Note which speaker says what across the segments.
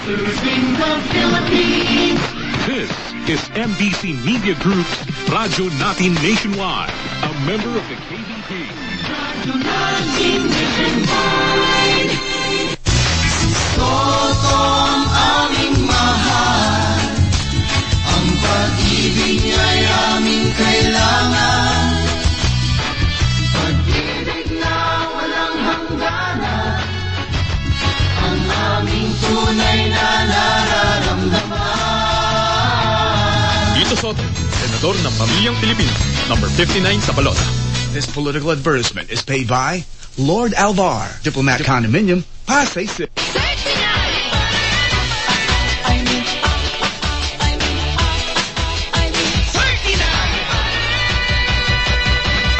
Speaker 1: Serving the Philippines.
Speaker 2: This is MBC Media Group's Radyo Natin Nationwide, a member of the KBP.
Speaker 1: Radyo Natin Nationwide. Totong aming mahal, ang pag-ibig niya'y aming kailangan. Pag-ibig na walang hangganan, ang aming tunay na nararamdaman.
Speaker 3: Dito Soto, Senador ng Pamilyang Pilipino, number 59 sa balota.
Speaker 4: This political advertisement is paid by Lord Alvar, Diplomat Condominium, Pasay City.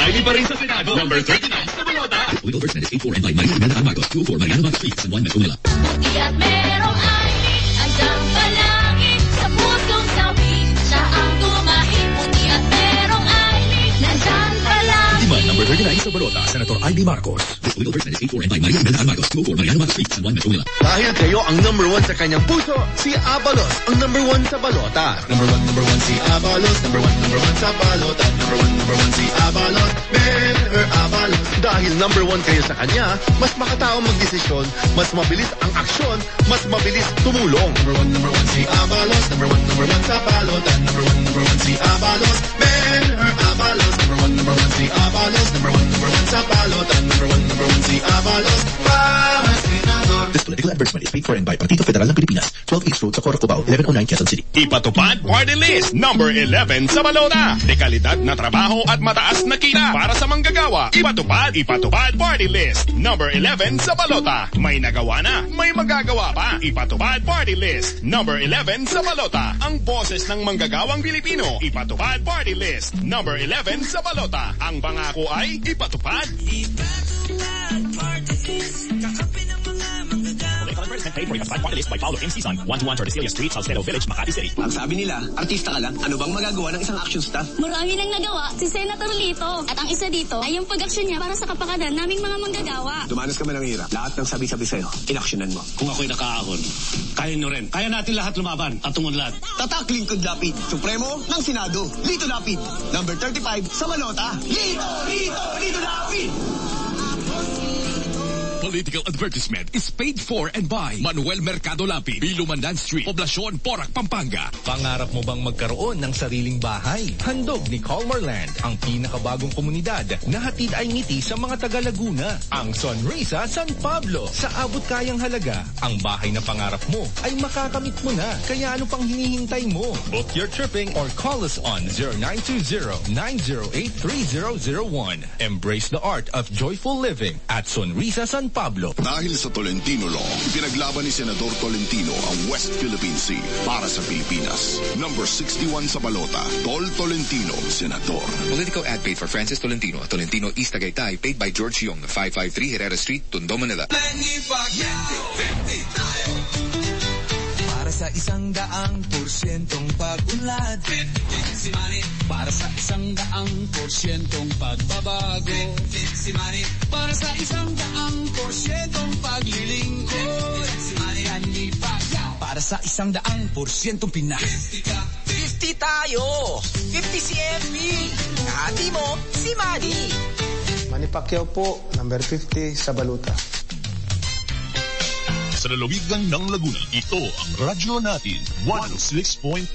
Speaker 3: ID pa rin sa Senado, number 39 sa balota.
Speaker 5: Legal first is 84 and by Maria Amanda Marcos, 204 Mariano Max Street, San Juan, Metro Manila.
Speaker 6: Buti at merong ID, andang palagi sa pusong sawi. Siya ang tumahig. Buti at merong ID, nandyan palagi.
Speaker 5: Diman, number 39 sa balota, Senator ID Marcos. This legal first is 84 and by Maria Amanda Marcos, 204 Mariano Max Street, San Juan, Metro Manila.
Speaker 7: Dahil kayo ang number 1 sa kanyang puso, si Abalos ang number 1 sa balota. Number 1 si Abalos, number 1 sa balota. Number 1 si Abalos, Mayor Abalos. Dahil number 1 kayo sa kanya, mas makataong magdesisyon, mas mabilis ang aksyon, mas mabilis tumulong. Number 1 si Abalos, number 1 sa balota. Number 1 si Abalos, Mayor Abalos. Number 1 si Abalos, number 1 sa balota. Number 1 si Abalos, para senador.
Speaker 5: This political advertisement is paid for and by Partido Federal ng Pilipinas, 12 East Road, Socorro, Cubao, 1109 Quezon City.
Speaker 3: Ipatupad Party List, number 11 sa balota. Dekalidad na trabaho at mataas na kita para sa manggagawa. Ipatupad Party List, number 11 sa balota. May nagawa na, may magagawa pa. Ipatupad Party List, number 11 sa balota. Ang boses ng manggagawang Pilipino. Ipatupad Party List, number 11 sa balota. Ang pangako ay ipatupad.
Speaker 5: Paid for Ipatupad Party List by Paulo M. Sison, 121 Tordesillas Street, Salcedo Village, Makati City.
Speaker 8: Ang sabi nila, artista ka lang, ano bang magagawa ng isang action star?
Speaker 6: Marami nang nagawa si Senator Lito. At ang isa dito ay yung pag-aksyon niya para sa kapakanan naming mga manggagawa.
Speaker 8: Dumanas ka man ng hirap. Lahat ng sabi-sabi sa'yo, inaksyonan mo.
Speaker 9: Kung ako'y nakaahon, kaya nyo rin. Kaya natin lahat lumaban at tungod-lad.
Speaker 8: Tatak Lingkod Lapid, Supremo ng Senado. Lito Lapid, number 35 sa Malota. Lito Lapid!
Speaker 5: Political advertisement is paid for and by Manuel Mercado Lapi, Bilumandan Street, Poblacion, Porac, Pampanga.
Speaker 10: Pangarap mo bang magkaroon ng sariling bahay? Handog ni Calmarland, ang pinakabagong komunidad na hatid ay ngiti sa mga taga Laguna. Ang Sonrisa San Pablo. Sa abot kayang halaga, ang bahay na pangarap mo ay makakamit mo na. Kaya ano pang hinihintay mo? Book your tripping or call us on 0920-908-3001. Embrace the art of joyful living at Sonrisa San Pablo.
Speaker 11: Dahil sa Tolentino Law, ipinaglaban ni Senador Tolentino ang West Philippine Sea para sa Pilipinas. Number 61 sa balota, Tol Tolentino, Senador.
Speaker 12: Political ad paid for Francis Tolentino at Tolentino East Tagaytay, paid by George Yong, 553 Herrera Street, Tondo, Manila.
Speaker 1: Para sa 100% pag-unlad, para sa 100% pagbabago, para sa 100% paglilingkod, para sa 100% Pinas. 50 tayo, 50 si Emmy, kahati mo si Manny.
Speaker 13: Manny Pacquiao po, number 50 sa baluta.
Speaker 11: Sa lalawigan ng Laguna, ito ang radyo natin, 106.3.